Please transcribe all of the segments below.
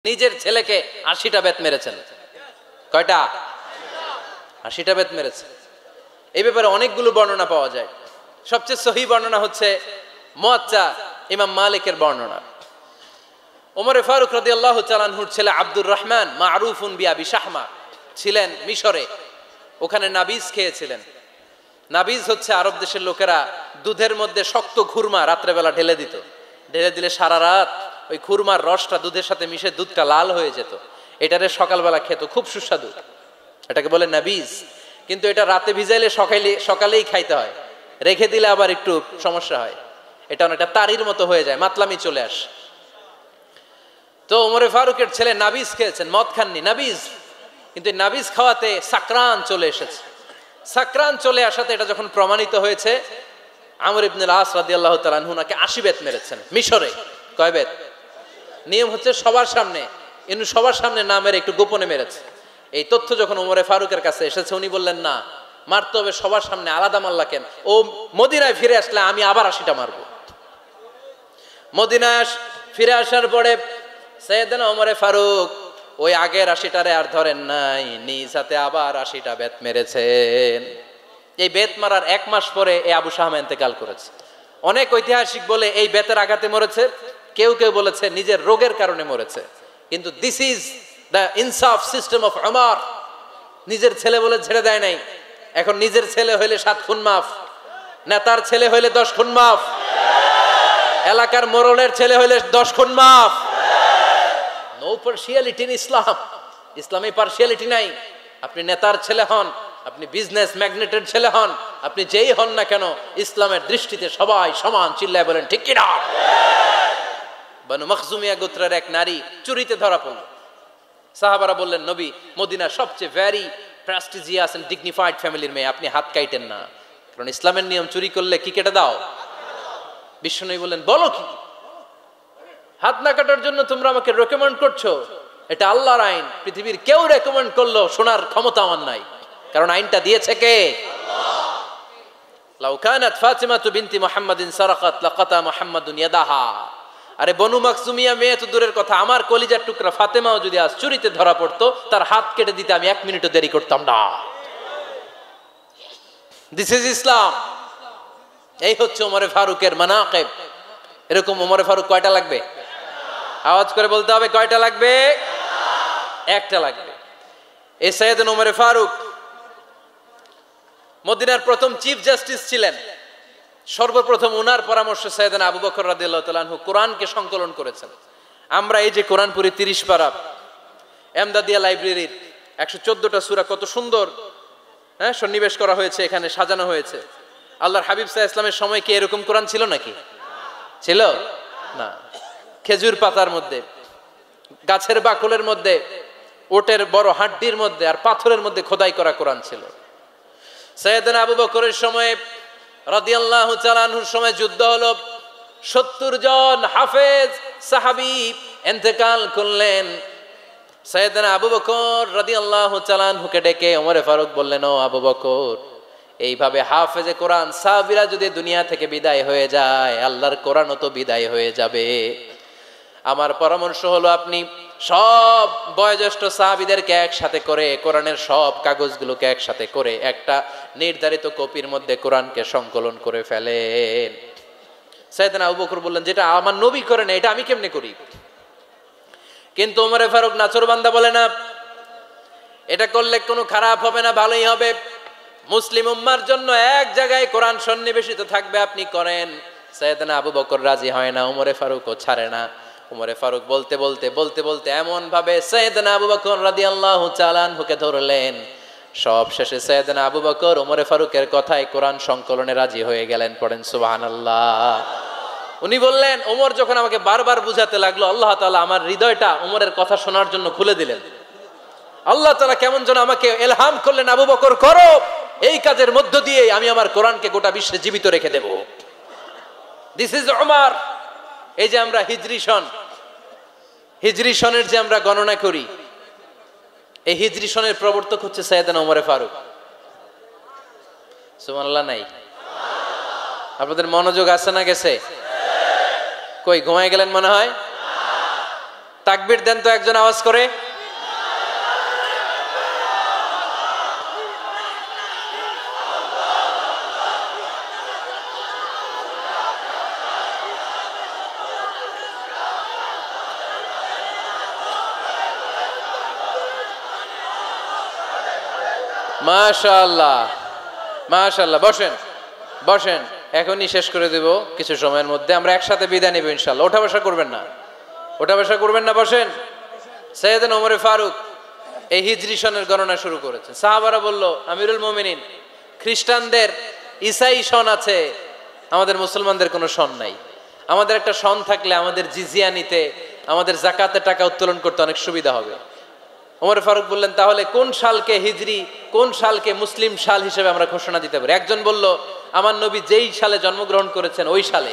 নিজের ছেলেকে ৮০টা বেত মেরেছেন। কয়টা? ৮০টা বেত মেরেছে। এই ব্যাপারে অনেকগুলো বর্ণনা পাওয়া যায়। সবচেয়ে সহি বর্ণনা হচ্ছে মুয়াত্তা ইমাম মালিকের বর্ণনা। ওমরে ফারুক রাদিয়াল্লাহু তাআলা আনহুর ছেলে আব্দুর রহমান মারুফুন বিআবি শাহমা ছিলেন মিশরে। ওখানে নাবিজ খেয়েছিলেন। নাবিজ হচ্ছে আরব দেশের লোকেরা দুধের মধ্যে শক্ত খুরমা রাত্রেবেলা ঢেলে দিত। ঢেলে দিলে সারা রাত ওই খুরমার রসটা দুধের সাথে মিশে দুধটা লাল হয়ে যেত। এটারে সকালবেলা খেত, খুব সুস্বাদু। এটাকে বলে নাবিজ। কিন্তু এটা রাতে ভিজাইলে সকালেই খাইতে হয়, রেখে দিলে আবার একটু সমস্যা হয়। এটা অনেকটা তারির মতো হয়ে যায়, মাতলামি চলে আসে। তো ওমরে ফারুকের ছেলে নাবিজ খেয়েছেন, মদ খাননি, নাবিজ। কিন্তু নাবিজ খাওয়াতে সাকরান চলে এসেছে। সাকরান চলে আসাতে এটা যখন প্রমাণিত হয়েছে, আমর ইবনে আস রাদিয়াল্লাহু তাআলা আনহু নাকি ৮০ বেত মেরেছেন মিশরে। কয় বেত? নিয়ম হচ্ছে সবার সামনে, ইনি সবার সামনে না মেরে একটু গোপনে মেরেছে। এই তথ্য যখন ওমরে ফারুকের কাছে এসেছে, উনি বললেন না, মারতে হবে সবার সামনে, আলাদা মারলা কেন? ও মদিনায় ফিরে আসলে আমি আবার ৮০টা মারবো। মদিনায় ফিরে আসার পরে সাইয়েদনা ওমরে ফারুক ওই আগের ৮০টারে আর ধরেন নাই, নিজ হাতে আবার ৮০টা বেত মেরেছেন। এই বেত মারার ১ মাস পরে এই আবু শাহমা ইন্তেকাল করেছে। অনেক ঐতিহাসিক বলে এই বেতের আঘাতে মরেছে, কেউ কেউ বলেছে নিজের রোগের কারণে মরেছে। কিন্তু দিস ইজ দ্য ইনসাফ সিস্টেম অফ ওমর। নিজের ছেলে বলে ছেড়ে দেয় নাই। এখন নিজের ছেলে হইলে ৭ খুন মাফ, নেতার ছেলে হইলে ১০ খুন মাফ, এলাকার মোড়লের ছেলে হইলে ১০ খুন মাফ। নো পার্সিয়ালিটি ইন ইসলাম। ইসলামে পার্সিয়ালিটি নাই। আপনি নেতার ছেলে হন, আপনি বিজনেস ম্যাগনেটের ছেলে হন, আপনি যেই হন না কেন, ইসলামের দৃষ্টিতে সবাই সমান। চিল্লায় বলেন ঠিক কি না? বানু মখজুমিয়া গোত্রের এক নারী চুরিতে ধরা পড়ল। সাহাবারা বললেন, নবী, মদিনার সবচেয়ে ভেরি প্রেস্টিজিয়াস এন্ড ডিগনিফাইড ফ্যামিলির মেয়ে, আপনি হাত কাটেন না, কারণ ইসলামের নিয়ম চুরি করলে কি কেটে দাও। বিশ্বনবী বললেন, বলো কি? হাত না কাটার জন্য তোমরা আমাকে রেকমেন্ড করছো? এটা আল্লাহর আইন। পৃথিবীর কেউ রেকমেন্ড করলো শোনার ক্ষমতা আমার নাই, কারণ আইনটা দিয়েছে কে? আল্লাহ। লাউ কানাত ফাতিমাতু বিনতি মুহাম্মাদিন সারাকাত লাকাতা মুহাম্মাদুন ইয়াদাহা। আরে বনু মাকসুমিয়া মেয়ে তো দূরের কথা, আমার কলিজার টুকরা ফাতেমাও যদি আজ চুরিতে ধরা পড়তো, তার হাত কেটে দিতে আমি 1 মিনিটও দেরি করতাম না। দিস ইজ ইসলাম। এই হচ্ছে ওমরে ফারুকের মানাকিব। এরকম ওমরে ফারুক কয়টা লাগবে? আওয়াজ করে বলতে হবে, কয়টা লাগবে? একটা লাগবে। এই সাইয়েদনা ওমরে ফারুক মদিনার প্রথম চিফ জাস্টিস ছিলেন। সর্বপ্রথম ওনার পরামর্শে সাইয়েদনা আবু বকর রাদিয়াল্লাহু তাআলা আনহু কোরআনকে সংকলন করেছেন। আমরা এই যে কোরআন পড়ি 30 পারা, এমদাদিয়া লাইব্রেরির 114টা সূরা, কত সুন্দর সন্নিবেশ করা হয়েছে, এখানে সাজানো হয়েছে। আল্লাহর হাবিব সাল্লাল্লাহু আলাইহি ওয়াসাল্লামের সময় কি এরকম কোরআন ছিল নাকি? ছিল না। খেজুর পাতার মধ্যে, গাছের বাকলের মধ্যে, ওটের বড় হাড্ডির মধ্যে আর পাথরের মধ্যে খোদাই করা কোরআন ছিল। সাইয়েদনা আবু বকরের সময় রাদিয়াল্লাহু তাআলা আনহুর সময় যুদ্ধ হলো। 70 জন হাফেজ সাহাবী ইন্তেকাল করলেন। সাইয়েদনা আবু বকর রাদিয়াল্লাহু তাআলা আনহুকে ডেকে ওমরে ফারুক বললেন, ও আবু বকর, এইভাবে হাফেজে কোরআন সাহাবীরা যদি দুনিয়া থেকে বিদায় হয়ে যায়, আল্লাহর কোরআনও তো বিদায় হয়ে যাবে। আমার পরামর্শ হলো, আপনি সব বয়োজ্যেষ্ঠ সাহাবীদেরকে একসাথে করে কোরআনের সব কাগজগুলোকে একসাথে করে একটা নির্ধারিত কপির মধ্যে কোরআনকে সংকলন করে ফেলেন। সাইয়েদনা আবু বকর বললেন, যেটা আমার নবী করে না, এটা আমি কেমনে করি? কিন্তু ওমরে ফারুক নাচরবান্দা বলে না, এটা করলে কোনো খারাপ হবে না, ভালোই হবে। মুসলিম উম্মার জন্য এক জায়গায় কোরআন সন্নিবেশিত থাকবে, আপনি করেন। সাইয়েদনা আবু বকর রাজি হয় না, ওমরে ফারুকও ছাড়ে না। ওমরে ফারুক বলতে বলতে বলতে বলতে এমন ভাবে সাইয়েদনা আবু বকর রাদিয়াল্লাহু তাআলা আনহুকে ধরলেন, সব শেষে সাইয়েদনা আবু বকর ওমরে ফারুকের কথায় কোরআন সংকলনে রাজি হয়ে গেলেন। পড়েন সুবহানাল্লাহ। উনি বললেন, ওমর যখন আমাকে বারবার বুঝাতে লাগলো, আল্লাহ তাআলা আমার হৃদয়টা ওমরের কথা শোনার জন্য খুলে দিলেন। আল্লাহ তাআলা কেমন যেন আমাকে ইলহাম করলেন, আবু বকর করো, এই কাজের মধ্য দিয়ে আমি আমার কোরআনকে গোটা বিশ্বে জীবিত রেখে দেব। This is Omar. এই যে আমরা হিজরি সনের যে আমরা গণনা করি, এই হিজরি সনের প্রবর্তক হচ্ছে সাইয়েদনা ওমরে ফারুক। সুবহানাল্লাহ নাই? আপনাদের মনোযোগ আছে না গেছে? কই ঘুমায় গেলেন মনে হয়? তাকবীর দেন তো একজন আওয়াজ করে। মাশাআল্লাহ মাশাআল্লাহ। বসেন বসেন, এখনই শেষ করে দেব কিছু সময়ের মধ্যে। আমরা একসাথে বিদায় নেব ইনশাআল্লাহ। ওঠা বসা করবেন না, ওঠা বসা করবেন না, বসেন। সাইয়েদনা ওমর ফারুক এই হিজরি সনের গণনা শুরু করেছেন। সাহাবারা বলল, আমিরুল মুমিনিন, খ্রিস্টানদের ঈসাই সন আছে, আমাদের মুসলমানদের কোনো সন নাই। আমাদের একটা সন থাকলে আমাদের জিজিয়া নিতে, আমাদের জাকাতের টাকা উত্তোলন করতে অনেক সুবিধা হবে। ওমর ফারুক বললেন, তাহলে কোন সালকে হিজরি, কোন সালকে মুসলিম সাল হিসেবে আমরা ঘোষণা দিতে পারি? একজন বলল, আমার নবী যেই সালে জন্মগ্রহণ করেছেন ওই সালে।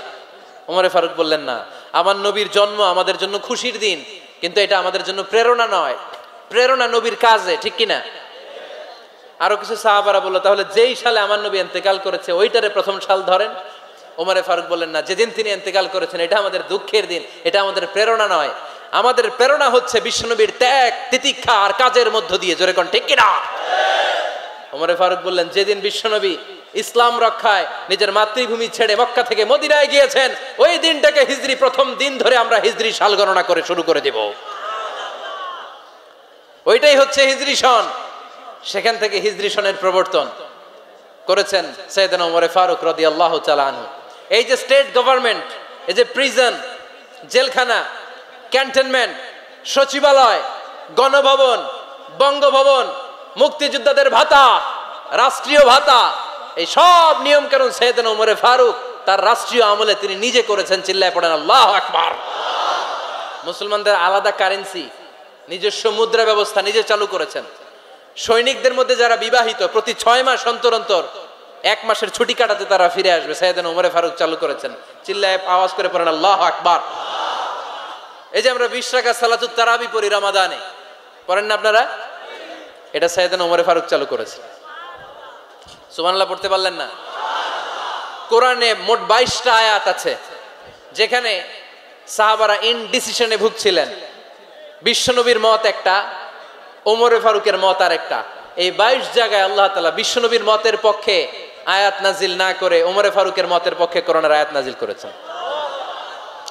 ওমর ফারুক বললেন, না, আমার নবীর জন্ম আমাদের জন্য খুশির দিন, কিন্তু এটা আমাদের জন্য প্রেরণা নয়। প্রেরণা নবীর কাজে, ঠিক কিনা? আরো কিছু সাহাবারা বলল, তাহলে যেই সালে আমার নবী ইন্তেকাল করেছে ওইটারে প্রথম সাল ধরেন। ওমর ফারুক বললেন, না, যেদিন তিনি ইন্তেকাল করেছেন এটা আমাদের দুঃখের দিন, এটা আমাদের প্রেরণা নয়। আমাদের প্রেরণা হচ্ছে বিশ্বনবীর ত্যাগ, তিতিক্ষা আর কাজের মধ্য দিয়ে। জোরে কোন ঠিক কিনা? ওমর ফারুক বললেন, যেদিন বিশ্বনবী ইসলাম রক্ষায় নিজের মাতৃভূমি ছেড়ে মক্কা থেকে মদিনায় গিয়েছেন ওই দিনটাকে হিজরি প্রথম দিন ধরে আমরা হিজরি সাল গণনা করে শুরু করে দেব। ওইটাই হচ্ছে হিজরি সন। সেখান থেকে হিজরি সনের প্রবর্তন করেছেন সাইয়েদনা ওমর ফারুক রাদিয়াল্লাহু তাআলা আনহু। এই যে স্টেট গভর্নমেন্ট, এই যে প্রিজন, জেলখানা, ক্যান্টনমেন্ট, সচিবালয়, গণভবন, বঙ্গভবন, মুক্তিযোদ্ধাদের ভাতা, রাষ্ট্রীয় ভাতা, এই সব নিয়ম কানুন সাইয়েদনা ওমর ফারুক তার রাষ্ট্রীয় আমলে তিনি নিজে করেছেন। চিল্লায় পড়েন আল্লাহু আকবার। মুসলমানদের আলাদা কারেন্সি, নিজস্ব মুদ্রা ব্যবস্থা নিজে চালু করেছেন। সৈনিকদের মধ্যে যারা বিবাহিত প্রতি 6 মাস অন্তর অন্তর 1 মাসের ছুটি কাটাতে তারা ফিরে আসবে, সাইয়েদনা ওমর ফারুক চালু করেছেন। চিল্লায় আওয়াজ করে পড়েন আল্লাহু আকবার। এই যে আমরা 20 রাকাত সালাতুত তারাবি পড়ি রমাদানে, পড়েন না আপনারা? এটা সাইয়েদনা ওমর ফারুক চালু করেছে। সুবহানাল্লাহ পড়তে পারলেন না? কোরআনে মোট 22টা আয়াত আছে যেখানে সাহাবারা ইনডিসিশনে ভুগছিলেন। বিশ্বনবীর মত একটা, ওমর ফারুকের মত আর একটা। এই 22 জায়গায় আল্লাহ তাআলা বিশ্বনবীর মতের পক্ষে আয়াত নাজিল না করে ওমর ফারুকের মতের পক্ষে কোরআনের আয়াত নাজিল করেছেন।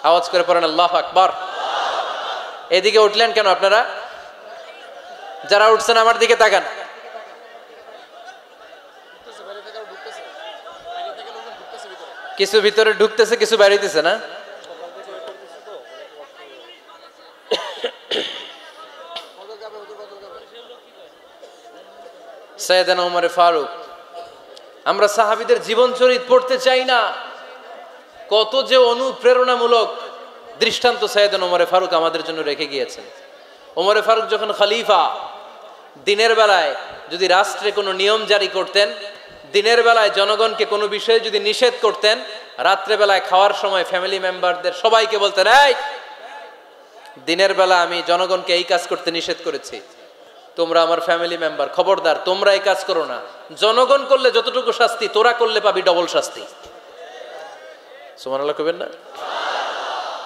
আওয়াজ করে পড়েন আল্লাহু আকবার। এদিকে উঠলেন কেন আপনারা? যারা উঠছেন আমার দিকে তাকান। কিছু ভিতরে ঢুকতেছে, কিছু বাইরেতেছে না? সাইয়েদনা ওমর ফারুক, আমরা সাহাবীদের জীবন চরিত পড়তে চাই না, কত যে অনুপ্রেরণামূলক দৃষ্টান্ত সাইয়েদনা ওমর ফারুক আমাদের জন্য রেখে গিয়েছেন। ওমর ফারুক যখন খলিফা, দিনের বেলায় যদি রাষ্ট্রে কোনো নিয়ম জারি করতেন, দিনের বেলায় জনগণকে কোনো বিষয়ে যদি নিষেধ করতেন, রাত্রে বেলায় খাওয়ার সময় ফ্যামিলি মেম্বারদের সবাইকে বলতেন, এই দিনের বেলা আমি জনগণকে এই কাজ করতে নিষেধ করেছি, তোমরা আমার ফ্যামিলি মেম্বার, খবরদার তোমরা এই কাজ করো না। জনগণ করলে যতটুকু শাস্তি, তোরা করলে পাবি ডবল শাস্তি। সুবহানাল্লাহ কইবেন না?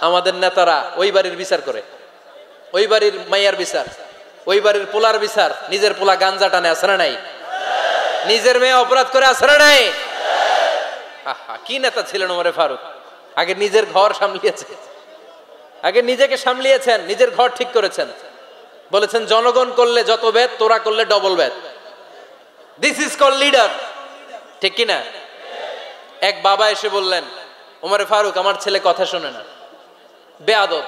আমাদের নেতারা ওই বাড়ির বিচার করে, ওই বাড়ির মাইয়ার বিচার, ওই বাড়ির পোলার বিচার, নিজের পোলা গাঞ্জা টানে, আছে না নাই? নিজের মেয়ে অপরাধ করে, আছে না নাই? কি নেতা ছিলেন ওমর ফারুক! আগে নিজের ঘর সামলিয়েছেন, আগে নিজেকে সামলিয়েছেন, নিজের ঘর ঠিক করেছেন। বলেছেন জনগণ করলে যত বেদ, তোরা করলে double Veda. This is call leader, ঠিক কিনা? এক বাবা এসে বললেন, ওমর ফারুক আমার ছেলে কথা শোনে না, বেয়াদব।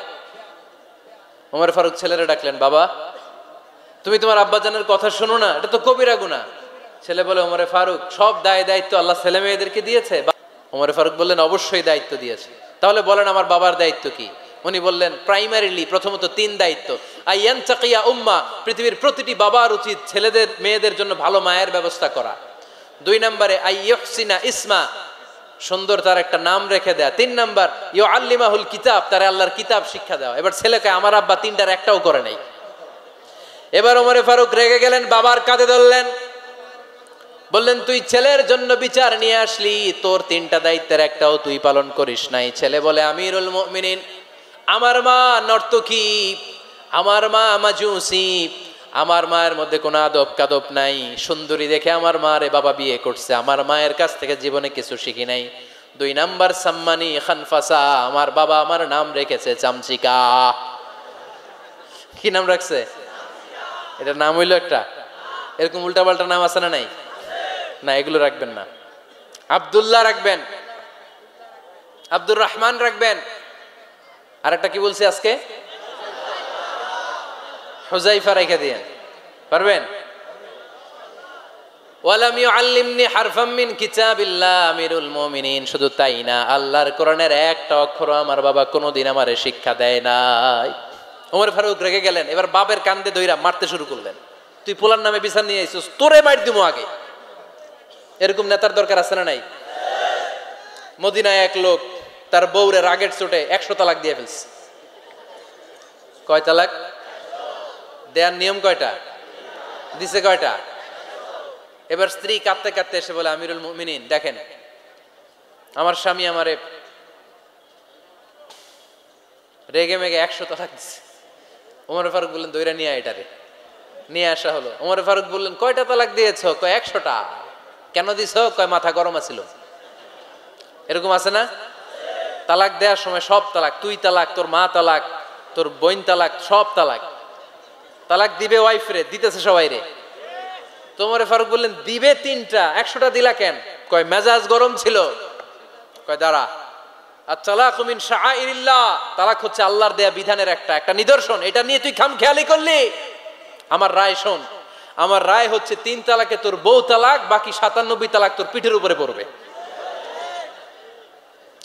ওমর ফারুক ছেলেরে ডাকলেন, বাবা তুমি তোমার আব্বাজানের কথা শোনো না, এটা তো কবিরা গুনাহ। ছেলে বলে, ওমর ফারুক সব দায় দায়িত্ব আল্লাহ ছেলে মেয়েদেরকে দিয়েছে। ওমর ফারুক বললেন, অবশ্যই দায়িত্ব দিয়েছে। তাহলে বলেন আমার বাবার দায়িত্ব কি? উনি বললেন, প্রাইমারিলি প্রথমত 3 দায়িত্ব। আইয়ান চাকিয়া উম্মা, পৃথিবীর প্রতিটি বাবার উচিত ছেলেদের মেয়েদের জন্য ভালো মায়ের ব্যবস্থা করা। 2 নম্বরে আইয়ুহসিনা ইসমা, সুন্দর তার একটা নাম রেখে দেয়া। 3 নম্বর ইউআল্লিমাহুল কিতাব, তার আল্লাহর কিতাব শিক্ষা দেওয়া। এবার ছেলেকে আমার আব্বা 3টার একটাও করে নাই। এবার ওমর ফারুক রেগে গেলেন, বাবার কাঁধে ধরলেন, বললেন তুই ছেলের জন্য বিচার নিয়ে আসলি, তোর 3টা দায়িত্বের একটাও তুই পালন করিস নাই। ছেলে বলে, আমিরুল মুমিনিন আমার মা নর্তকী, আমার মা মাজুসি, আমার মায়ের মধ্যে কোনো আদব কাদব নাই, সুন্দরী দেখে আমার মারে বাবা বিয়ে করছে, আমার মায়ের কাছ থেকে জীবনে কিছু শিখি নাই। 2 নাম্বার সাম্মানি খানফাসা, আমার বাবা আমার নাম রেখেছে চামচিকা। কি নাম রাখছে? এটা নাম হইলো একটা? এরকম উল্টাপাল্টা নাম আছে না নাই? না, এগুলো রাখবেন না। আব্দুল্লাহ রাখবেন, আব্দুর রহমান রাখবেন, আর একটা কি বলছি আজকে? হুজাইফা রেখে দিয়েন, পারবেন? ওয়ালাম ইউআল্লিমনি হারফাম মিন কিতাবিল্লাহ আমিরুল মুমিনিন, শুধু তাই না, আল্লাহর কোরআনের একটা অক্ষর আমার বাবা কোনোদিন আমারে শিক্ষা দেয় নাই। ওমর ফারুক রেগে গেলেন, এবার বাপের কান্দে দইরা মারতে শুরু করলেন। তুই পোলার নামে বিচার নিয়ে আইছিস, তোরে মার দিমু আগে। এরকম নেতার দরকার আছে না নাই? মদিনায় এক লোক তার বউরে রাগের চোটে 100 তালাক দিয়ে ফেলছে। কয় তালাক দেয়ার নিয়ম? কয়টা দিছে? কয়টা? এবার স্ত্রী কাঁদতে কাঁদতে এসে বলে, আমিরুল মুমিনিন দেখেন, আমার স্বামী আমারে রেগে মেগে 100 তালাক দিছে। ওমর ফারুক বললেন, দইরা নিয়ে এটারে। নিয়ে আসা হলো। ওমর ফারুক বললেন, কয়টা তালাক দিয়েছ? কয় 100টা। কেন দিছ? কয় মাথা গরম আছিল। এরকম আছে না? তালাক দেওয়ার সময় সব তালাক, তুই তালাক, তোর মা তালাক, তোর বোন তালাক, সব তালাক। তালাক দিবে ওয়াইফ রে, দিতেছে সবাই রে। ওমর ফারুক বললেন, দিবে 3টা, 100টা দিলা কেন? কয় মেজাজ গরম ছিল। কয় দাঁড়া, আত-তালাকু মিন শাআইরিল্লাহ, তালাক হচ্ছে আল্লাহর দেয়া বিধানের একটা নিদর্শন, এটা নিয়ে তুই খামখেয়ালি করলি। আমার রায় শোন, আমার রায় হচ্ছে 3 তালাকে তোর বউ তালাক, বাকি 97 তালাক তোর পিঠের উপরে পড়বে।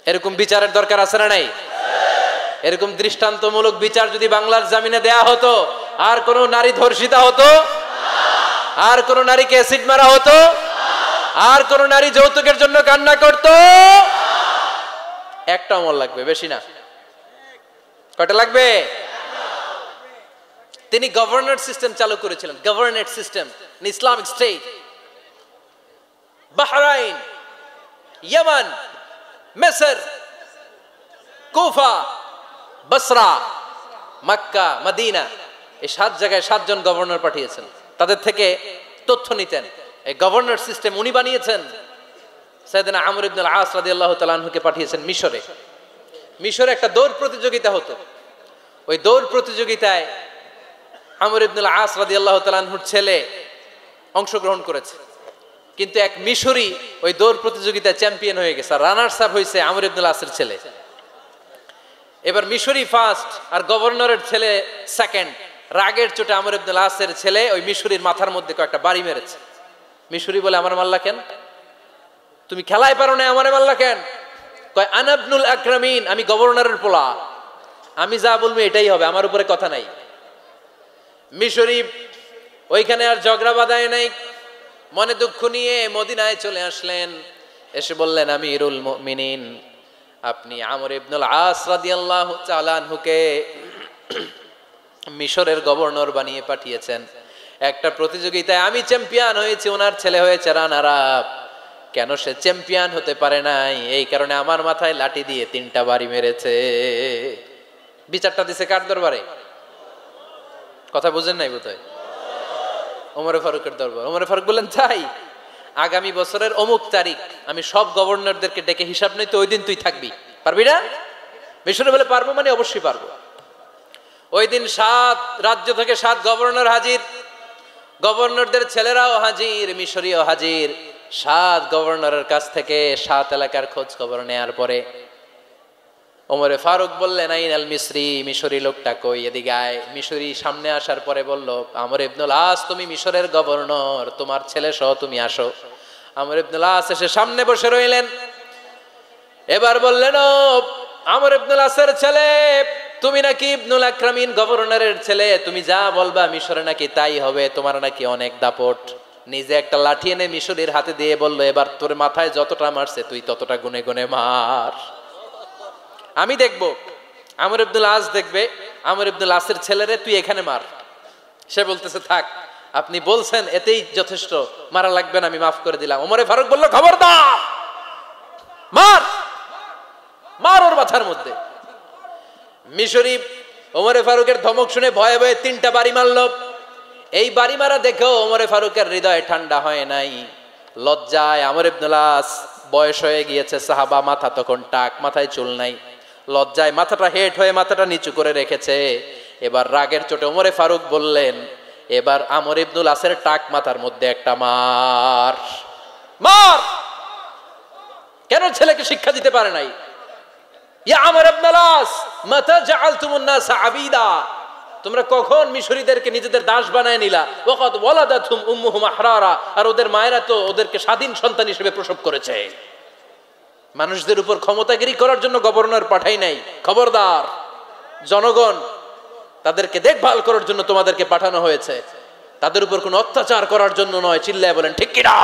এরকম বিচারের দরকার আছে না নাই? এরকম দৃষ্টান্তমূলক বিচার যদি বাংলার জমিনে দেয়া হতো, আর কোন নারী ধর্ষিতা হতো? আর কোন নারীকে অ্যাসিড মারা হতো? আর কোন নারী যৌতুকের জন্য কান্না করতো? একটা আমল লাগবে, বেশি না। কয়টা লাগবে? তিনি গভর্নর সিস্টেম চালু করেছিলেন, governor system, Islamic state. Bahrain, Yemen, মিসর, কুফা, বসরা, মক্কা, মদিনা, এই 7 জায়গায় 7 জন গভর্নর পাঠিয়েছেন। তাদের থেকে তথ্য নিতেন। এই গভর্নর সিস্টেম উনি বানিয়েছেন। সাইয়েদনা আমর ইবনে আল-আস রাদিয়াল্লাহু তাআলা আনহুকে পাঠিয়েছেন মিশরে। মিশরে একটা দৌড় প্রতিযোগিতা হতো। ওই দৌড় প্রতিযোগিতায় আমর ইবনে আল-আস রাদিয়াল্লাহু তাআলা আনহুর ছেলে অংশগ্রহণ করেছে, কিন্তু এক মিশরি ওই দৌড় প্রতিযোগিতায় চ্যাম্পিয়ন হয়ে গেছে। রানার্স আপ হয়েছে আমর ইবনে আল-আসের ছেলে। এবার মিশরি ফার্স্ট আর গভর্নরের ছেলে সেকেন্ড। রাগের চোটে আমর ইবনে আল-আসের ছেলে ওই মিশরির মাথার মধ্যে কয়েকটা বাড়ি মেরেছে। মিশরি বলে, আমার মাল্লা কেন? তুমি খেলায় পারো না, আমারে মাল্লা কেন? কয়, আনা ইবনুল আকরামিন, আমি গভর্নরের পোলা, আমি যা বলবো এটাই হবে, আমার উপরে কথা নাই। মিশরি ওইখানে আর ঝগড়া বাঁধায় নাই, মনে দুঃখ নিয়ে মদিনায় চলে আসলেন। এসে বললেন, আমিরুল মুমিনিন, আপনি আমর ইবনুল আস রাদিয়াল্লাহু তাআলা আনহুকে মিশরের গভর্নর বানিয়ে পাঠিয়েছেন। একটা প্রতিযোগিতায় আমি চ্যাম্পিয়ন হয়েছি, ওনার ছেলে হয়েছে রানার আপ। কেন সে চ্যাম্পিয়ন হতে পারে নাই? এই কারণে আমার মাথায় লাঠি দিয়ে 3টা বাড়ি মেরেছে। বিচারটা দিছে কার দরবারে? কথা বুঝেন নাই বোধহয়? ওমর ফারুকের দরবার। ওমর ফারুক বললেন, তাই আগামী বছরের অমুক তারিখ আমি সব গভর্নরদেরকে ডেকে হিসাব নেই, তো ওই দিন তুই থাকবি, পারবি না? মিশরে বলে, পারবো মানে অবশ্যই পারবো। ওই দিন 7 রাজ্য থেকে 7 গভর্নর হাজির, গভর্নরদের ছেলেরাও হাজির, মিশরীয় হাজির। 7 গভর্নরের কাছ থেকে 7 এলাকার খোঁজ খবর নেয়ার পরে ওমরে ফারুক বললেন, আইন আল মিসরি, মিশরি লোকটা কই, এদিকে আয়। মিশরি সামনে আসার পরে বলল, আমর ইবনুল আস, তুমি মিশরের গভর্নর, তোমার ছেলে সহ তুমি আসো। আমর ইবনুল আস এসে সামনে বসে রইলেন। এবার বললেন, ও আমর ইবনুল আসের ছেলে, তুমি নাকি ইবনুল আকরামিন গভর্নরের ছেলে, তুমি যা বলবা মিশরে নাকি তাই হবে, তোমার নাকি অনেক দাপট। নিজে একটা লাঠি এনে মিশরীর হাতে দিয়ে বলল, এবার তোর মাথায় যতটা মারছে তুই ততটা গুনে গুনে মার, আমি দেখব। আমর ইবনুল আস দেখবে, আমর ইবনুল আসের ছেলেরে তুই এখানে মার। সে বলতেছে, থাক, আপনি বলছেন এতেই যথেষ্ট, মারা লাগবে না, আমি মাফ করে দিলাম। ওমরে ফারুক বলল, খবরদার, মার, মার ওর মাথার মধ্যে। মিশরি ওমরে ফারুকের ধমক শুনে ভয়ে ভয়ে 3টা বাড়ি মারল। এই বাড়ি মারা দেখেও ওমরে ফারুকের হৃদয় ঠান্ডা হয় নাই। লজ্জায় আমর ইবনুল আস, বয়স হয়ে গিয়েছে সাহাবা, মাথা তখন টাক, মাথায় চুল নাই, লজ্জায় মাথাটা হেট হয়ে মাথাটা নিচু করে রেখেছে। এবার রাগের চোটে ওমরে ফারুক বললেন, এবার আমর ইবনুল আসের টাক মাথার মধ্যে একটা মার মার। কেন ছেলেকে শিক্ষা দিতে পারে নাই? ইয়া আমর ইবনুল আস, মাতা জাআলতুমুন নাস আবিদা, তোমরা কখন মিশরীদেরকে নিজেদের দাস বানায় নিলা? ওয়াকাদ ওয়ালাদাতুহুম উম্মুহুম আহরারা, আর ওদের মায়েরা তো ওদেরকে স্বাধীন সন্তান হিসেবে প্রসব করেছে। মানুষদের উপর ক্ষমতাগিরি করার জন্য গভর্নর পাঠাই নাই। খবরদার, জনগণ তাদেরকে দেখভাল করার জন্য তোমাদেরকে পাঠানো হয়েছে, তাদের উপর কোনো অত্যাচার করার জন্য নয়। চিল্লায় বলেন ঠিক কিনা?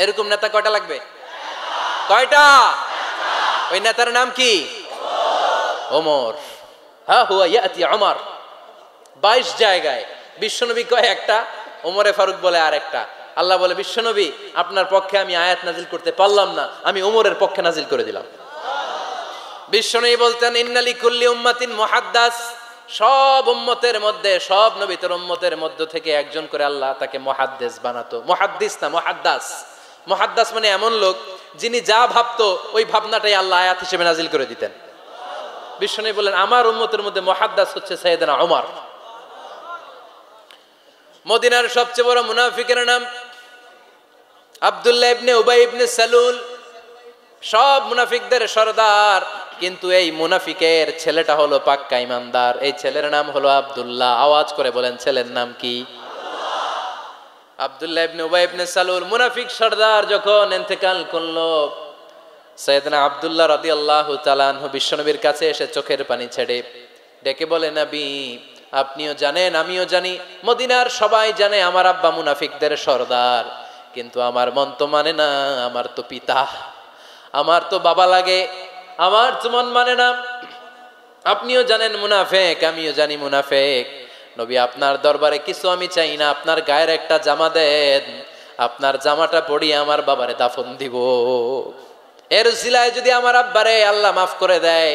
এরকম নেতা কয়টা লাগবে? কয়টা? ওই নেতার নাম কি? ওমর। হ্যাঁ, হুয়া ইয়াতি ওমর। 22 জায়গায় বিশ্বনবী কয় একটা, ওমরে ফারুক বলে আর একটা। আল্লাহ বলে, বিশ্বনবী আপনার পক্ষে আমি আয়াত নাজিল করতে পারলাম না, আমি ওমরের পক্ষে নাজিল করে দিলাম। বিশ্বনবী বলতেন, ইন্নালি কুল্লি উম্মাতিন মুহাদ্দাস, সব উম্মতের মধ্যে, সব নবীর উম্মতের মধ্য থেকে একজন করে আল্লাহ তাকে মুহাদ্দিস বানাতো। মুহাদ্দিস না, মুহাদ্দাস। মুহাদ্দাস মানে এমন লোক যিনি যা ভাবতো ওই ভাবনাটাই আল্লাহ আয়াত হিসেবে নাজিল করে দিতেন। বিশ্বনবী বললেন, আমার উম্মতের মধ্যে মুহাদ্দাস হচ্ছে সাইয়েদনা ওমর। মদিনার সবচেয়ে বড় মুনাফিকের নাম আব্দুল্লাহ ইবনে উবাই ইবনে সালুল, সব মুনাফিকদের সরদার। কিন্তু এই মুনাফিকের ছেলেটা হলো পাক্কা ইমানদার। এই ছেলের নাম হলো আব্দুল্লাহ। আওয়াজ করে বলেন, ছেলের নাম কি? আব্দুল্লাহ ইবনে উবাই ইবনে সালুল। মুনাফিক সরদার যখন ইন্তেকাল করলো, সাইয়েদনা আব্দুল্লাহ রাদিয়াল্লাহু তাআলা আনহু বিশ্বনবীর কাছে এসে চোখের পানি ছেড়ে ডেকে বলে, নবী আপনিও জানেন, আমিও জানি, মদিনার সবাই জানে আমার আব্বা মুনাফিকদের সরদার, কিন্তু আমার মন তো মানে না, আমার তো পিতা, আমার তো বাবা লাগে, আমার তো মন মানে না। আপনিও জানেন মুনাফিক, আমিও জানি মুনাফিক। নবী আপনার দরবারে কিছু আমি চাই না, আপনার গায়ের একটা জামা দেন, আপনার জামাটা পরিয়ে আমার বাবারে দাফন দিব। এর উসিলায় যদি আমার আব্বারে আল্লাহ মাফ করে দেয়,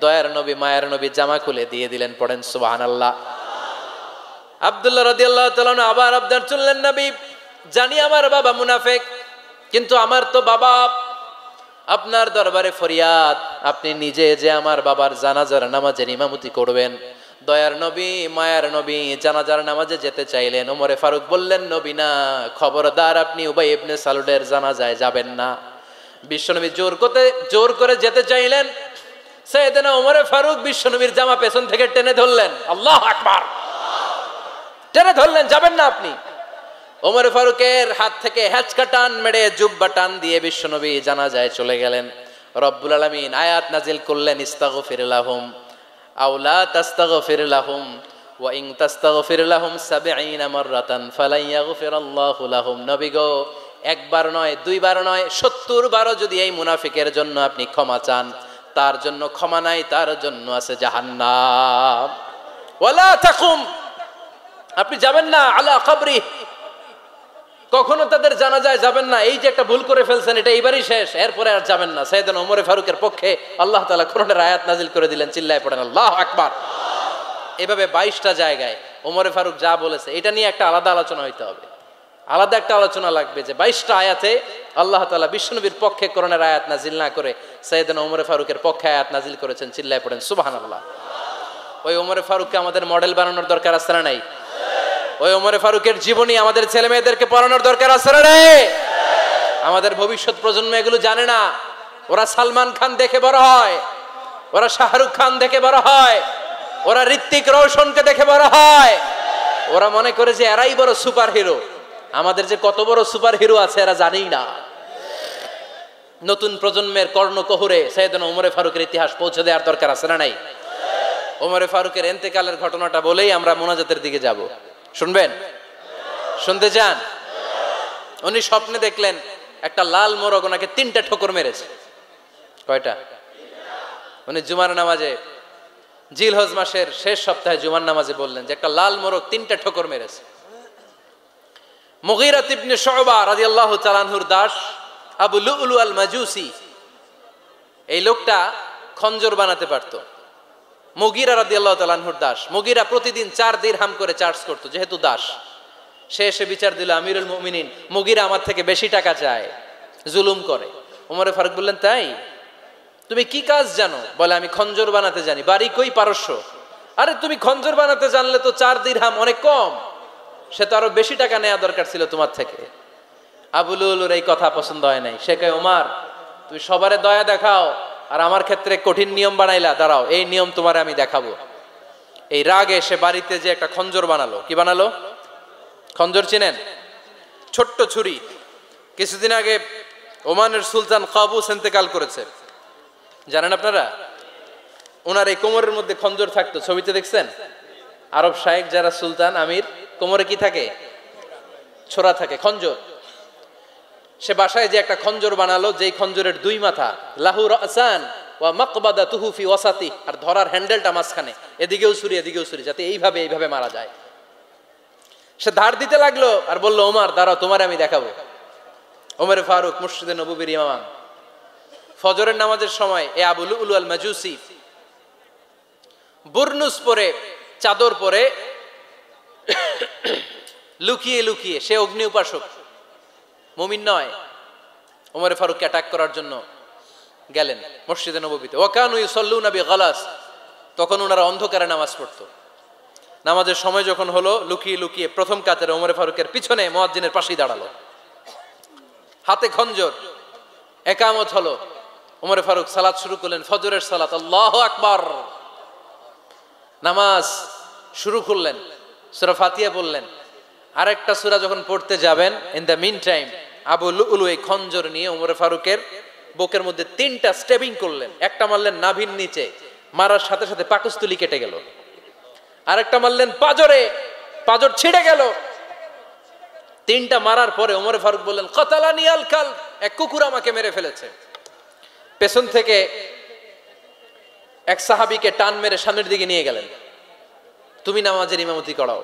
দয়ার নবী মায়ের নবী জামা খুলে দিয়ে দিলেন। পড়েন সুবহানাল্লাহ। আব্দুল্লাহ রাদিয়াল্লাহু তাআলা আবার আবদার চললেন, নবী জানি আমার বাবা মুনাফিক, কিন্তু আমার তো বাবা, আপনার দরবারে ফরিয়াদ, আপনি নিজে যে আমার বাবার জানাজার নামাজের ইমামতি করবেন। দয়ার নবী মায়ার নবী জানাজার নামাজে যেতে চাইলেন। ওমরে ফারুক বললেন, নবী না, খবরদার আপনি উবাই ইবনে সালুলের জানাজায় যাবেন না। বিশ্বনবী জোর করে যেতে চাইলেন। সাইয়েদনা ওমরে ফারুক বিশ্বনবীর জামা পেছন থেকে টেনে ধরলেন। আল্লাহু আকবার। টেনে ধরলেন, যাবেন না আপনি। ওমর ফারুকের হাত থেকে হ্যাচকা টান মেরে জুব্বা টান দিয়ে বিশ্বনবী জানাজায় চলে গেলেন। রব্বুল আলামিন আয়াত নাজিল করলেন, ইস্তাগফির লাহুম আও লা তাস্তাগফির লাহুম ওয়া ইন তাস্তাগফির লাহুম ৭০ মাররাতান ফালান ইয়াগফিরাল্লাহু লাহুম। নবী গো, একবার নয়, দুইবার নয়, ৭০ বারও যদি এই মুনাফিকের জন্য আপনি ক্ষমা চান, তার জন্য ক্ষমা নাই, তার জন্য আছে জাহান্নাম। ওয়ালা তাকুম, আপনি যাবেন না আলা কবরি, কখনো তাদের জানাজায় যাবেন না। এই যে একটা ভুল করে ফেলছেন, এটা এইবারই শেষ, এরপরে আর যাবেন না। সাইয়েদনা ওমর ফারুকের পক্ষে আল্লাহ তাআলা কোরআনের আয়াত নাজিল করে দিলেন। চিল্লায় পড়েন আল্লাহু আকবার। এভাবে 22টা জায়গায় ওমর ফারুক যা বলেছে, এটা নিয়ে একটা আলাদা আলোচনা হইতে হবে, আলাদা একটা আলোচনা লাগবে যে 22টা আয়াতে আল্লাহ তাআলা বিশ্বনবীর পক্ষে কোরআনের আয়াত নাজিল না করে সাইয়েদনা ওমর ফারুকের পক্ষে আয়াত নাজিল করেছেন। চিল্লায় পড়েন সুবহানাল্লাহ। ওই ওমর ফারুককে আমাদের মডেল বানানোর দরকার আছে না নাই? ওই ওমরে ফারুকের জীবনী আমাদের ছেলে মেয়েদেরকে পড়ানোর দরকার আছে না রে? আমাদের ভবিষ্যৎ প্রজন্ম এগুলো জানে না। ওরা সালমান খান দেখে বড় হয়, ওরা শাহরুখ খান দেখে বড় হয়, ওরা ঋত্বিক রোশনকে দেখে বড় হয়। ওরা মনে করে যে এরাই বড় সুপার হিরো। আমাদের যে কত বড় সুপার হিরো আছে এরা জানেই না। নতুন প্রজন্মের কর্ণকহুরে সাইয়েদনা ওমরে ফারুকের ইতিহাস পৌঁছে দেওয়ার দরকার আছে না নাই? ওমরে ফারুকের ইন্তেকালের ঘটনাটা বলেই আমরা মোনাজাতের দিকে যাব। শুনবেন? শুনতে চান? উনি স্বপ্নে দেখলেন একটা লাল মোরগ ওনাকে 3টা ঠোকর মেরেছে। কয়টা? উনি জুমার নামাজে, জিলহজ মাসের শেষ সপ্তাহে জুমার নামাজে বললেন যে একটা লাল মোরগ 3টা ঠোকর মেরেছে। মুগীরা ইবনে শুবা রাদিয়াল্লাহু তাআলা আনহুর দাস আবু লুলু আল মাজুসি, এই লোকটা খঞ্জর বানাতে পারত। মুগীরা রাদিয়াল্লাহু তাআলা আনহুর দাস। মুগীরা প্রতিদিন 4 দিরহাম করে চার্জ করতো, যেহেতু দাস। সে এসে বিচার দিল, আমিরুল মুমিনিন, মুগীরা আমার থেকে বেশি টাকা চায়, জুলুম করে। ওমরে ফারুক বললেন, তাই? তুমি কি কাজ জানো? বলে, আমি খঞ্জর বানাতে জানি। বাড়ি কই? পারস্য। আরে তুমি খঞ্জর বানাতে জানলে তো 4 দিরহাম অনেক কম, সে তো আরো বেশি টাকা নেওয়া দরকার ছিল তোমার থেকে। আবু লুলুর এই কথা পছন্দ হয় নাই। সে কয়, ওমর তুমি সবারে দয়া দেখাও আর আমার ক্ষেত্রে কঠিন নিয়ম বানাইলা, দাঁড়াও এই নিয়ম তোমার আমি দেখাবো। এই রাগে সে বাড়িতে যে একটা খঞ্জর বানালো। কি বানালো? খঞ্জর চিনেন? ছোট্ট ছুরি। কিছুদিন আগে ওমানের সুলতান কাবুস ইন্তেকাল করেছে, জানেন আপনারা? ওনার এই কোমরের মধ্যে খঞ্জর থাকতো, ছবিতে দেখছেন? আরব শায়েখ যারা সুলতান আমির, কোমরে কি থাকে? ছোরা থাকে, খঞ্জর। সে বাসায় যে একটা খঞ্জর বানালো, যেই খঞ্জরের 2 মাথা, লাহু রাসান ওয়া মাকবাদাতুহু ফি ওয়াসাতি, আর ধরার হ্যান্ডেলটা মাঝখানে, এদিকেও ছুরি এদিকেও ছুরি, যাতে এইভাবে মারা যায়। সে ধার দিতে লাগলো আর বলল, ওমর দাঁড়াও তোমারে আমি দেখাবো। ওমর ফারুক মসজিদে নববীর ইমাম, ফজরের নামাজের সময় এ আবু লুলু আল মাজুসি বুরনুস পরে, চাদর পরে, লুকিয়ে লুকিয়ে, সে অগ্নি উপাসক, মুমিন নয়। ওমর ফারুককে অ্যাটাক করার জন্য গেলেন মসজিদে নববীতে। ওয়াকানু ইউসাল্লুনা বিগালাস, তখন ওনারা অন্ধকারে নামাজ পড়তো। নামাজের সময় যখন হলো, লুকিয়ে লুকিয়ে প্রথম কাতারে ওমর ফারুকের পিছনে মুয়াজ্জিনের পাশেই দাঁড়ালো, হাতে খঞ্জর। একামত হলো, ওমর ফারুক সালাত শুরু করলেন, ফজরের সালাত, আল্লাহু আকবার। নামাজ শুরু করলেন, সূরা ফাতিহা বললেন। আরেকটা সূরা যখন পড়তে যাবেন, in the mean time Abu Lulu এই খঞ্জর নিয়ে ওমর ফারুকের বুকের মধ্যে 3টা স্টেবিং করলেন। একটা মারলেন নাভির নিচে, মারার সাথে সাথে পাকস্থলী কেটে গেল। আরেকটা মারলেন পাজরে, পাজর ছিঁড়ে গেল। 3টা মারার পরে ওমর ফারুক বললেন, কাতালানি আল কাল, এক কুকুর আমাকে মেরে ফেলেছে। পেছন থেকে এক সাহাবীকে টান মেরে সামনের দিকে নিয়ে গেলেন, তুমি নামাজের ইমামতি করাও।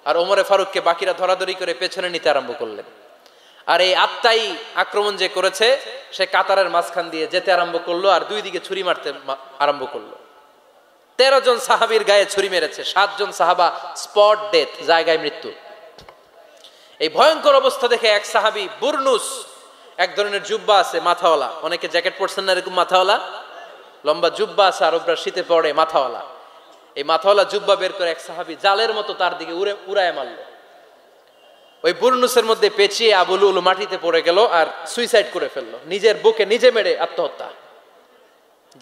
আর ওমর ফারুককে বাকিরা ধরাধরি করে পেছনে নিতে আরম্ভ করলেন। আর এই আত্মাই আক্রমণ যে করেছে, সে কাতারের মাঝখান দিয়ে যেতে আরম্ভ করলো আর 2 দিকে ছুরি মারতে আরম্ভ করলো। 13 জন সাহাবীর গায়ে ছুরি মেরেছে, 7 জন সাহাবা স্পট ডেথ, জায়গায় মৃত্যু। এই ভয়ঙ্কর অবস্থা দেখে এক সাহাবী বুরনুস, এক ধরনের জুব্বা আছে মাথাওয়ালা, অনেকে জ্যাকেট পরছেন না এরকম মাথাওয়ালা, লম্বা জুব্বা আছে, আরবরা শীতে পরে মাথাওয়ালা, এই মাথাওয়ালা জুব্বা বের করে এক সাহাবী জালের মতো তার দিকে উড়ায় মারল। ওই বুরনুসের মধ্যে পেঁচিয়ে আবু লুলু মাটিতে পড়ে গেল আর সুইসাইড করে ফেললো, নিজের বুকে নিজে মেরে আত্মহত্যা।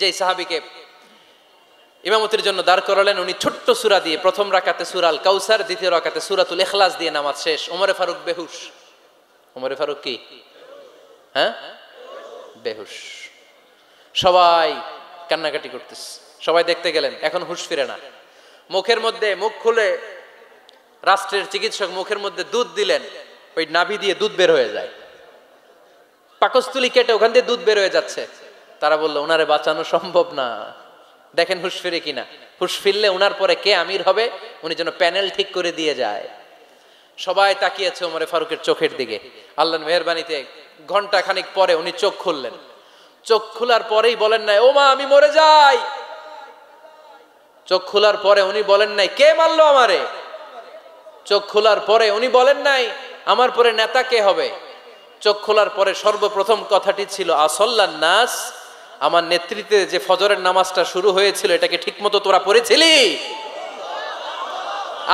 যেই সাহাবীকে ইমামতির জন্য দাঁড় করালেন, উনি ছোট্ট সূরা দিয়ে, প্রথম রাকাতে সূরা আল কাউসার, দ্বিতীয় রাকাতে সূরাতুল ইখলাস দিয়ে নামাজ শেষ। ওমর ফারুক বেহুশ। ওমর ফারুক কি? হ্যাঁ, বেহুশ। সবাই কান্নাকাটি করতেছে, সবাই দেখতে গেলেন, এখন হুঁশ ফিরে না। মুখের মধ্যে, মুখ খুলে রাষ্ট্রের চিকিৎসক মুখের মধ্যে দুধ দিলেন, ওই নাভি দিয়ে দুধ বের হয়ে যায়, পাকস্থলী কেটে ওখান দিয়ে দুধ বের হয়ে যাচ্ছে। তারা বলল, ওনারে বাঁচানো সম্ভব না, দেখেন হুঁশ ফিরে কিনা। হুঁশ ফিরলে ওনার পরে কে আমির হবে, উনি যেন প্যানেল ঠিক করে দিয়ে যায়। সবাই তাকিয়েছে ওমর ফারুকের চোখের দিকে। আল্লাহর মেহেরবানিতে ঘন্টা খানিক পরে উনি চোখ খুললেন। চোখ খোলার পরেই বলেন নাই, ও মা আমি মরে যাই। চোখ খোলার পরে উনি বলেন নাই, কে মারলো আমারে। চোখ খোলার পরে উনি বলেন নাই, আমার পরে নেতা কে হবে। চোখ খোলার পরে সর্বপ্রথম কথাটি ছিল, আসল্লান নাস, আমার নেতৃত্বে যে ফজরের নামাজটা শুরু হয়েছিল, এটাকে ঠিক মতো তোরা পড়েছিলি?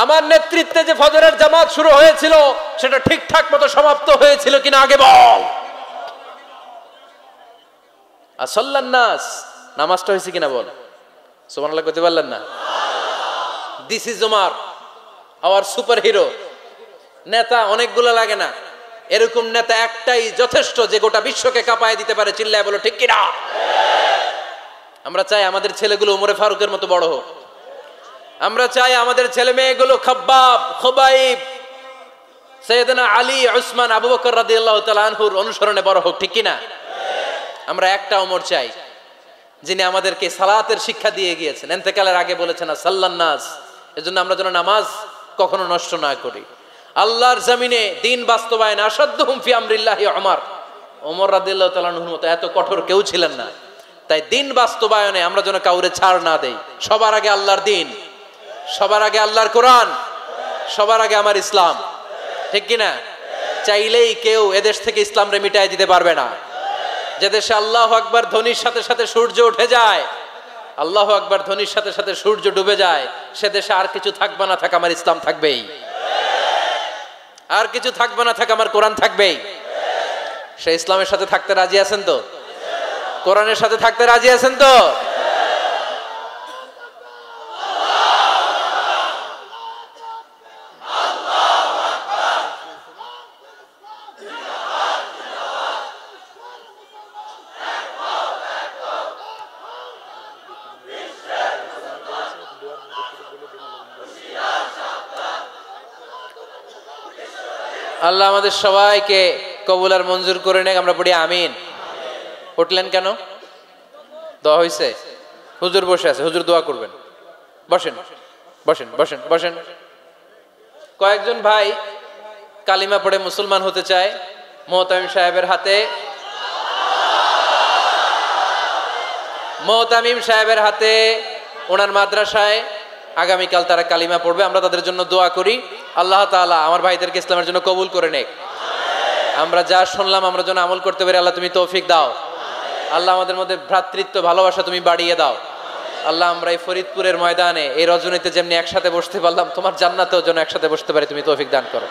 আমার নেতৃত্বে যে ফজরের জামাত শুরু হয়েছিল, সেটা ঠিকঠাক মতো সমাপ্ত হয়েছিল কিনা আগে বল। আসল্লান নাস, নামাজটা হয়েছে কিনা বল। সুবহানাল্লাহ করতে পারলেন না? This is Omar, hour super hero. নেতা অনেকগুলো লাগে না, এরকম নেতা একটাই যথেষ্ট, যে গোটা বিশ্বকে কাঁপায় দিতে পারে। চিল্লায় বলো ঠিক কিনা? আমরা চাই আমাদের ছেলেগুলো ওমর ফারুকের মতো বড় হোক। আমরা চাই আমাদের ছেলে মেয়েগুলো খাব্বাব, খুবাইব, সাইয়েদনা আলী, উসমান, আবু বকর রাদিয়াল্লাহু তাআলা আনহুর অনুসরণে বড় হোক, ঠিক কিনা? আমরা একটা ওমর চাই, যিনি আমাদেরকে সালাতের শিক্ষা দিয়ে গিয়েছেন, ইন্তেকালের আগে বলেছেন সাল্লান নাস। এজন্য আমরা যেন নামাজ কখনো নষ্ট না করি। আল্লাহর জমিনে দিন বাস্তবায়ন আসাদ্দুহুম ফি আমরিল্লাহি ওমর। ওমর রাদিয়াল্লাহু তাআলা আনহুর মতো এত কঠোর কেউ ছিলেন না। তাই দিন বাস্তবায়নে আমরা যেন কাউরে ছাড় না দেই। সবার আগে আল্লাহর দিন, সবার আগে আল্লাহর কোরআন, সবার আগে আমার ইসলাম, ঠিক কিনা? চাইলেই কেউ এদেশ থেকে ইসলামরে মিটাই দিতে পারবে না। যে দেশে আল্লাহু আকবার ধ্বনির সাথে সাথে সূর্য উঠে যায়, আল্লাহু আকবার ধ্বনির সাথে সাথে সূর্য ডুবে যায়, সে দেশে আর কিছু থাকবে না থাক আমার ইসলাম থাকবেই, আর কিছু থাকবে না থাক আমার কোরআন থাকবেই। সে ইসলামের সাথে থাকতে রাজি আছেন তো? কোরআনের সাথে থাকতে রাজি আছেন তো? আল্লাহ আমাদের সবাইকে কবুল আর মঞ্জুর করে নেক। আমরা পড়ি আমিন। উঠলেন কেন? দোয়া হয়েছে? হুজুর বসে আছে, হুজুর দোয়া করবেন। বসেন বসেন বসেন বসেন। কয়েকজন ভাই কালিমা পড়ে মুসলমান হতে চায়। মোহতামিম সাহেবের হাতে, মোহতামিম সাহেবের হাতে ওনার মাদ্রাসায় আগামীকাল তারা কালিমা পড়বে। আমরা তাদের জন্য দোয়া করি। আল্লাহ তাআলা আমার ভাইদেরকে ইসলামের জন্য কবুল করে নেক। আমরা যা শুনলাম আমরা যেন আমল করতে পারি। আল্লাহ তুমি তৌফিক দাও। আল্লাহ আমাদের মধ্যে ভ্রাতৃত্ব ভালোবাসা তুমি বাড়িয়ে দাও। আল্লাহ আমরা এই ফরিদপুরের ময়দানে এই রজনীতে যেমনি একসাথে বসতে পারলাম, তোমার জান্নাতেও যেন একসাথে বসতে পারি, তুমি তৌফিক দান করো।